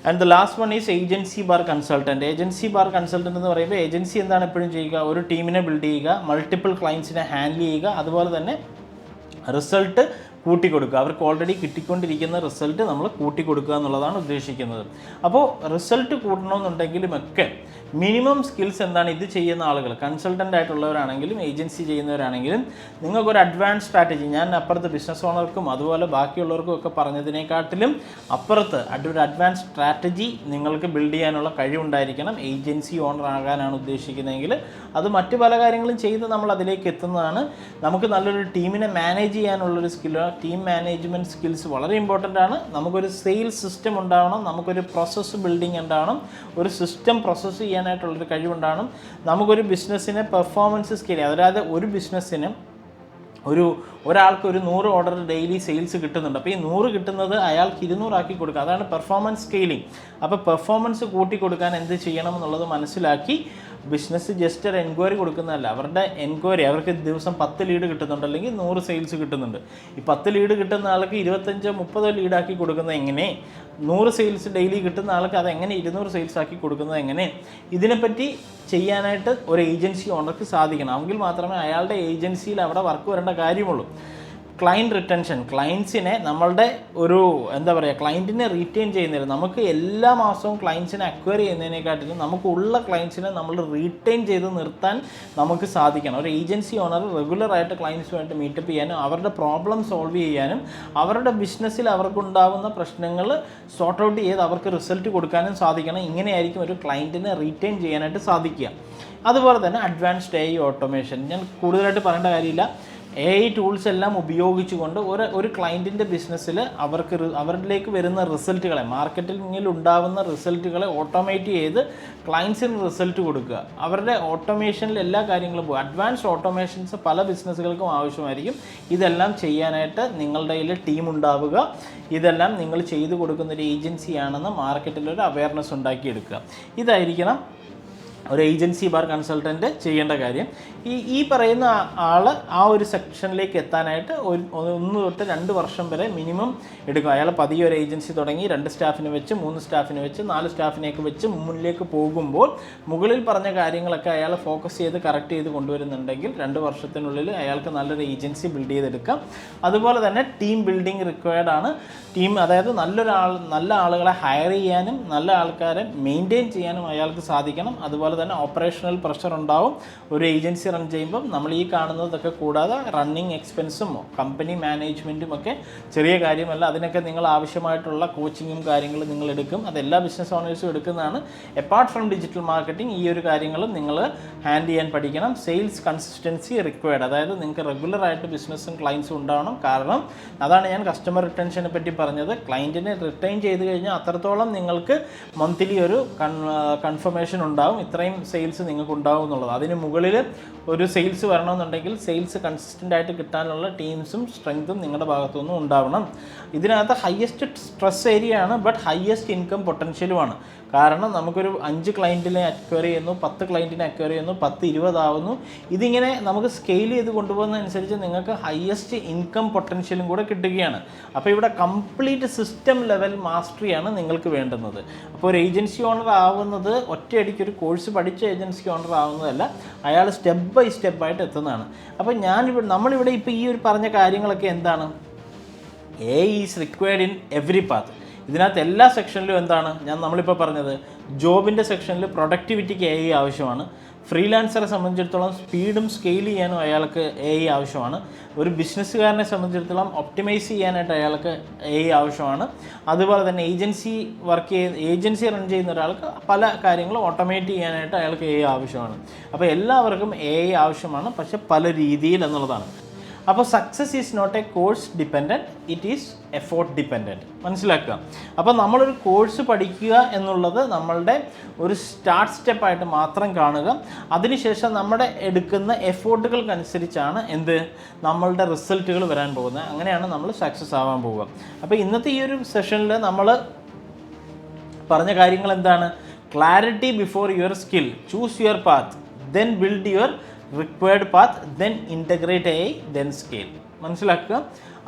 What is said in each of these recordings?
And the last one is agency bar consultant. Agency bar consultant എന്ന് പറയുമ്പോൾ agency എന്താണ് എപ്പോഴും ചെയ്യുക, ഒരു ടീമിനെ ബിൽഡ് ചെയ്യുക, മൾട്ടിപ്പിൾ ക്ലയൻസിനെ ഹാൻഡിൽ ചെയ്യുക, അതുപോലെ തന്നെ റിസൾട്ട് കൂട്ടിക്കൊടുക്കുക. അവർക്ക് ഓൾറെഡി കിട്ടിക്കൊണ്ടിരിക്കുന്ന റിസൾട്ട് നമ്മൾ കൂട്ടിക്കൊടുക്കുക എന്നുള്ളതാണ് ഉദ്ദേശിക്കുന്നത്. അപ്പോൾ റിസൾട്ട് കൂട്ടണമെന്നുണ്ടെങ്കിലുമൊക്കെ മിനിമം സ്കിൽസ് എന്താണ് ഇത് ചെയ്യുന്ന ആളുകൾ, കൺസൾട്ടൻ്റ് ആയിട്ടുള്ളവരാണെങ്കിലും ഏജൻസി ചെയ്യുന്നവരാണെങ്കിലും നിങ്ങൾക്കൊരു അഡ്വാൻസ് സ്ട്രാറ്റജി, ഞാൻ അപ്പുറത്ത് ബിസിനസ് ഓണർക്കും അതുപോലെ ബാക്കിയുള്ളവർക്കും ഒക്കെ പറഞ്ഞതിനെക്കാട്ടിലും അപ്പുറത്ത് ഒരു അഡ്വാൻസ് സ്ട്രാറ്റജി നിങ്ങൾക്ക് ബിൽഡ് ചെയ്യാനുള്ള കഴിവുണ്ടായിരിക്കണം. ഏജൻസി ഓണർ ആകാനാണ് ഉദ്ദേശിക്കുന്നതെങ്കിൽ അത് മറ്റു പല കാര്യങ്ങളും ചെയ്ത് നമ്മൾ അതിലേക്ക് എത്തുന്നതാണ്. നമുക്ക് നല്ലൊരു ടീമിനെ മാനേജ് ചെയ്യാനുള്ളൊരു സ്കില്ലോ, ടീം മാനേജ്മെൻറ്റ് സ്കിൽസ് വളരെ ഇമ്പോർട്ടൻ്റ് ആണ്. നമുക്കൊരു സെയിൽസ് സിസ്റ്റം ഉണ്ടാവണം, നമുക്കൊരു പ്രോസസ്സ് ബിൽഡിംഗ് ഉണ്ടാവണം, ഒരു സിസ്റ്റം പ്രോസസ്സ് ചെയ്യാനായിട്ടുള്ളൊരു കഴിവുണ്ടാവണം, നമുക്കൊരു ബിസിനസ്സിനെ പെർഫോമൻസ് സ്കെയിൽ, അതായത് ഒരു ബിസിനസ്സിന് ഒരാൾക്ക് ഒരു 100 ഓർഡർ ഡെയിലി സെയിൽസ് കിട്ടുന്നുണ്ട്. അപ്പോൾ ഈ 100 കിട്ടുന്നത് അയാൾക്ക് 200 ആക്കി കൊടുക്കുക. അതാണ് പെർഫോമൻസ് സ്കെയിലിംഗ്. അപ്പോൾ പെർഫോമൻസ് കൂട്ടി കൊടുക്കാൻ എന്ത് ചെയ്യണം എന്നുള്ളത് മനസ്സിലാക്കി ബിസിനസ് ജസ്റ്റ് ഒരു എൻക്വയറി കൊടുക്കുന്നതല്ല, അവരുടെ എൻക്വയറി, അവർക്ക് ദിവസം 10 ലീഡ് കിട്ടുന്നുണ്ട്, അല്ലെങ്കിൽ 100 സെയിൽസ് കിട്ടുന്നുണ്ട്. ഈ 10 ലീഡ് കിട്ടുന്ന ആൾക്ക് 25-30 ലീഡാക്കി കൊടുക്കുന്നത് എങ്ങനെ, 100 സെയിൽസ് ഡെയിലി കിട്ടുന്ന ആൾക്ക് അതെങ്ങനെ 200 സെയിൽസ് ആക്കി കൊടുക്കുന്നത് എങ്ങനെ, ഇതിനെപ്പറ്റി ചെയ്യാനായിട്ട് ഒരു ഏജൻസി ഓണർക്ക് സാധിക്കണം. എങ്കിൽ മാത്രമേ അയാളുടെ ഏജൻസിയിൽ അവിടെ വർക്ക് വരേണ്ട കാര്യമുള്ളൂ. ക്ലയൻറ്റ് റിട്ടൻഷൻ, ക്ലയൻസിനെ നമ്മളുടെ ക്ലയൻറ്റിനെ റീറ്റെയിൻ ചെയ്യുന്നതിന്, നമുക്ക് എല്ലാ മാസവും ക്ലയൻസിനെ അക്വയർ ചെയ്യുന്നതിനെക്കാട്ടിലും നമുക്കുള്ള ക്ലയൻസിനെ നമ്മൾ റീറ്റെയിൻ ചെയ്ത് നിർത്താൻ നമുക്ക് സാധിക്കണം. ഒരു ഏജൻസി ഓണർ റെഗുലറായിട്ട് ക്ലയൻസുമായിട്ട് മീറ്റപ്പ് ചെയ്യാനും അവരുടെ പ്രോബ്ലം സോൾവ് ചെയ്യാനും അവരുടെ ബിസിനസ്സിൽ അവർക്കുണ്ടാകുന്ന പ്രശ്നങ്ങൾ സോർട്ട് ഔട്ട് ചെയ്ത് അവർക്ക് റിസൾട്ട് കൊടുക്കാനും സാധിക്കണം. ഇങ്ങനെയായിരിക്കും ഒരു ക്ലയൻറ്റിനെ റീറ്റെയിൻ ചെയ്യാനായിട്ട് സാധിക്കുക. അതുപോലെ തന്നെ അഡ്വാൻസ്ഡ് AI ഓട്ടോമേഷൻ, ഞാൻ കൂടുതലായിട്ട് പറയേണ്ട കാര്യമില്ല. AI ടൂൾസ് എല്ലാം ഉപയോഗിച്ചുകൊണ്ട് ഒരു ക്ലയൻറ്റിൻ്റെ ബിസിനസ്സിൽ അവരിലേക്ക് വരുന്ന റിസൾട്ടുകളെ, മാർക്കറ്റിങ്ങിൽ ഉണ്ടാകുന്ന റിസൾട്ടുകളെ ഓട്ടോമേറ്റ് ചെയ്ത് ക്ലയൻസിന് റിസൾട്ട് കൊടുക്കുക. അവരുടെ ഓട്ടോമേഷനിൽ എല്ലാ കാര്യങ്ങളും പോകും. അഡ്വാൻസ്ഡ് ഓട്ടോമേഷൻസ് പല ബിസിനസ്സുകൾക്കും ആവശ്യമായിരിക്കും. ഇതെല്ലാം ചെയ്യാനായിട്ട് നിങ്ങളുടെ കയ്യിൽ ടീം ഉണ്ടാവുക. ഇതെല്ലാം നിങ്ങൾ ചെയ്തു കൊടുക്കുന്നൊരു ഏജൻസിയാണെന്ന് മാർക്കറ്റിലൊരു അവയർനെസ് ഉണ്ടാക്കിയെടുക്കുക. ഇതായിരിക്കണം ഒരു ഏജൻസി ബാർ കൺസൾട്ടൻറ്റ് ചെയ്യേണ്ട കാര്യം. ഈ പറയുന്ന ആൾ ആ ഒരു സെക്ഷനിലേക്ക് എത്താനായിട്ട് 1 തൊട്ട് 2 വർഷം വരെ മിനിമം എടുക്കും. അയാൾ പതിയെ ഒരു ഏജൻസി തുടങ്ങി 2 സ്റ്റാഫിനെ വെച്ച് 3 സ്റ്റാഫിനെ വെച്ച് 4 സ്റ്റാഫിനെയൊക്കെ വെച്ച് മുന്നിലേക്ക് പോകുമ്പോൾ മുകളിൽ പറഞ്ഞ കാര്യങ്ങളൊക്കെ അയാൾ ഫോക്കസ് ചെയ്ത് കറക്റ്റ് ചെയ്ത് കൊണ്ടുവരുന്നുണ്ടെങ്കിൽ 2 വർഷത്തിനുള്ളിൽ അയാൾക്ക് നല്ലൊരു ഏജൻസി ബിൽഡ് ചെയ്തെടുക്കാം. അതുപോലെ തന്നെ ടീം ബിൽഡിംഗ് റിക്വയർഡ് ആണ്. അതായത് നല്ല ആളുകളെ ഹയർ ചെയ്യാനും നല്ല ആൾക്കാരെ മെയിൻറ്റെയിൻ ചെയ്യാനും അയാൾക്ക് സാധിക്കണം. അതുപോലെ തന്നെ ഓപ്പറേഷണൽ പ്രഷർ ഉണ്ടാവും. ഒരു ഏജൻസി റൺ ചെയ്യുമ്പം നമ്മൾ ഈ കാണുന്നതൊക്കെ കൂടാതെ റണ്ണിങ് എക്സ്പെൻസും കമ്പനി മാനേജ്മെൻറ്റും ഒക്കെ ചെറിയ കാര്യമല്ല. അതിനൊക്കെ നിങ്ങൾ ആവശ്യമായിട്ടുള്ള കോച്ചിങ്ങും കാര്യങ്ങളും നിങ്ങൾ എടുക്കും. അതെല്ലാ ബിസിനസ് ഓണേഴ്സും എടുക്കുന്നതാണ്. അപ്പാർട്ട് ഫ്രം ഡിജിറ്റൽ മാർക്കറ്റിംഗ് ഈ ഒരു കാര്യങ്ങളും നിങ്ങൾ ഹാൻഡിൽ ചെയ്യാൻ പഠിക്കണം. സെയിൽസ് കൺസിസ്റ്റൻസി റിക്വയർഡ്, അതായത് നിങ്ങൾക്ക് റെഗുലറായിട്ട് ബിസിനസ്സും ക്ലയൻസും ഉണ്ടാവണം. കാരണം അതാണ് ഞാൻ കസ്റ്റമർ റിട്ടൻഷനെ പറ്റി പറഞ്ഞത്. ക്ലയൻറ്റിനെ റിട്ടൈൻ ചെയ്ത് കഴിഞ്ഞാൽ അത്രത്തോളം നിങ്ങൾക്ക് മന്ത്ലി ഒരു കൺഫർമേഷൻ ഉണ്ടാവും, ഇത്രയും സെയിൽസ് നിങ്ങൾക്ക് ഉണ്ടാവും എന്നുള്ളത്. അതിന് മുകളിൽ ഒരു സെയിൽസ് വരണമെന്നുണ്ടെങ്കിൽ സെയിൽസ് കൺസിസ്റ്റൻ്റ് ആയിട്ട് കിട്ടാനുള്ള ടീംസും സ്ട്രെങ്ത്തും നിങ്ങളുടെ ഭാഗത്തുനിന്നും ഉണ്ടാവണം. ഇതിനകത്ത് ഹയസ്റ്റ് സ്ട്രെസ് ഏരിയ ആണ്, ബട്ട് ഹയസ്റ്റ് ഇൻകം പൊട്ടൻഷ്യലുമാണ്. കാരണം നമുക്കൊരു 5 ക്ലയൻറ്റിനെ അക്വയർ ചെയ്യുന്നു, 10 ക്ലയൻറ്റിനെ അക്വയർ ചെയ്യുന്നു, 10-20 ആവുന്നു. ഇതിങ്ങനെ നമുക്ക് സ്കെയിൽ ചെയ്ത് കൊണ്ടുപോകുന്നതനുസരിച്ച് നിങ്ങൾക്ക് ഹയസ്റ്റ് ഇൻകം പൊട്ടൻഷ്യലും കൂടെ കിട്ടുകയാണ്. അപ്പോൾ ഇവിടെ കംപ്ലീറ്റ് സിസ്റ്റം ലെവൽ മാസ്റ്ററിയാണ് നിങ്ങൾക്ക് വേണ്ടുന്നത്. അപ്പോൾ ഒരു ഏജൻസി ഓണർ ആവുന്നത് ഒറ്റയടിക്ക് ഒരു കോഴ്സ് പഠിച്ച ഏജൻസി ഓണർ ആവുന്നതല്ല, അയാൾ സ്റ്റെപ്പ് ബൈ സ്റ്റെപ്പായിട്ട് എത്തുന്നതാണ്. അപ്പോൾ നമ്മളിവിടെ ഇപ്പോൾ ഈ ഒരു പറഞ്ഞ കാര്യങ്ങളൊക്കെ എന്താണ്, AI is required in every path. ഇതിനകത്ത് എല്ലാ സെക്ഷനിലും എന്താണ് നമ്മളിപ്പോൾ പറഞ്ഞത്, ജോബിൻ്റെ സെക്ഷനിൽ പ്രൊഡക്ടിവിറ്റിക്ക് AI ആവശ്യമാണ്. ഫ്രീലാൻസറെ സംബന്ധിച്ചിടത്തോളം സ്പീഡും സ്കെയിൽ ചെയ്യാനും അയാൾക്ക് AI ആവശ്യമാണ്. ഒരു ബിസിനസ്സുകാരനെ സംബന്ധിച്ചിടത്തോളം ഒപ്റ്റിമൈസ് ചെയ്യാനായിട്ട് അയാൾക്ക് AI ആവശ്യമാണ്. അതുപോലെ തന്നെ ഏജൻസി റൺ ചെയ്യുന്ന ഒരാൾക്ക് പല കാര്യങ്ങളും ഓട്ടോമേറ്റ് ചെയ്യാനായിട്ട് അയാൾക്ക് AI ആവശ്യമാണ്. അപ്പോൾ എല്ലാവർക്കും AI ആവശ്യമാണ്, പക്ഷെ പല രീതിയിൽ എന്നുള്ളതാണ്. അപ്പോൾ success is not a course dependent, it is effort dependent. മനസ്സിലാക്കുക. അപ്പോൾ നമ്മളൊരു കോഴ്സ് പഠിക്കുക എന്നുള്ളത് നമ്മളുടെ ഒരു സ്റ്റാർട്ട് സ്റ്റെപ്പായിട്ട് മാത്രം കാണുക. അതിനുശേഷം നമ്മുടെ എടുക്കുന്ന എഫോർട്ടുകൾക്കനുസരിച്ചാണ് നമ്മളുടെ റിസൾട്ടുകൾ വരാൻ പോകുന്നത്. അങ്ങനെയാണ് നമ്മൾ സക്സസ് ആവാൻ പോവുക. അപ്പോൾ ഇന്നത്തെ ഈ ഒരു സെഷനിൽ നമ്മൾ പറഞ്ഞ കാര്യങ്ങൾ എന്താണ്? Clarity before your skill, choose your path, then build your required path, then integrate AI, then scale. മനസ്സിലാക്കുക.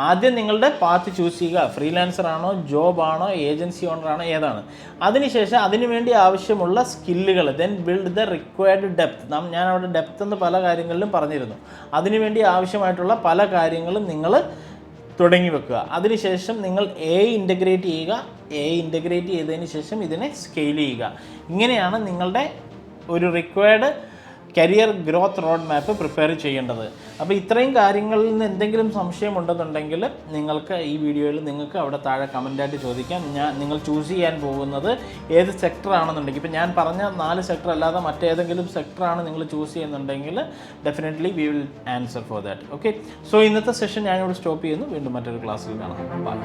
ആദ്യം നിങ്ങളുടെ പാത്ത് ചൂസ് ചെയ്യുക. ഫ്രീലാൻസർ ആണോ, ജോബാണോ, ഏജൻസി ഓണറാണോ, ഏതാണ്. അതിനുശേഷം അതിനുവേണ്ടി ആവശ്യമുള്ള സ്കില്ലുകൾ, then build the required depth. ഞാൻ അവിടെ ഡെപ്ത് എന്ന് പല കാര്യങ്ങളിലും പറഞ്ഞിരുന്നു. അതിനുവേണ്ടി ആവശ്യമായിട്ടുള്ള പല കാര്യങ്ങളും നിങ്ങൾ തുടങ്ങി വെക്കുക. അതിനുശേഷം നിങ്ങൾ ഇൻ്റഗ്രേറ്റ് ചെയ്യുക. ഇൻ്റഗ്രേറ്റ് ചെയ്തതിന് ശേഷം ഇതിനെ സ്കെയിൽ ചെയ്യുക. ഇങ്ങനെയാണ് നിങ്ങളുടെ ഒരു required career growth road map prepare ചെയ്യേണ്ടത്. അപ്പോൾ ഇത്രയും കാര്യങ്ങളിൽ നിന്ന് എന്തെങ്കിലും സംശയമുണ്ടെന്നുണ്ടെങ്കിൽ നിങ്ങൾക്ക് ഈ വീഡിയോയിൽ നിങ്ങൾക്ക് അവിടെ താഴെ കമൻറ്റായിട്ട് ചോദിക്കാം. നിങ്ങൾ ചൂസ് ചെയ്യാൻ പോകുന്നത് ഏത് സെക്ടറാണെന്നുണ്ടെങ്കിൽ, ഇപ്പോൾ ഞാൻ പറഞ്ഞ 4 സെക്ടർ അല്ലാതെ മറ്റേതെങ്കിലും സെക്ടറാണ് നിങ്ങൾ ചൂസ് ചെയ്യുന്നുണ്ടെങ്കിൽ definitely we will answer for that. Okay, so ഇന്നത്തെ സെഷൻ ഞാനിവിടെ സ്റ്റോപ്പ് ചെയ്യുന്നു. വീണ്ടും മറ്റൊരു ക്ലാസ്സിൽ കാണാം. ബൈ.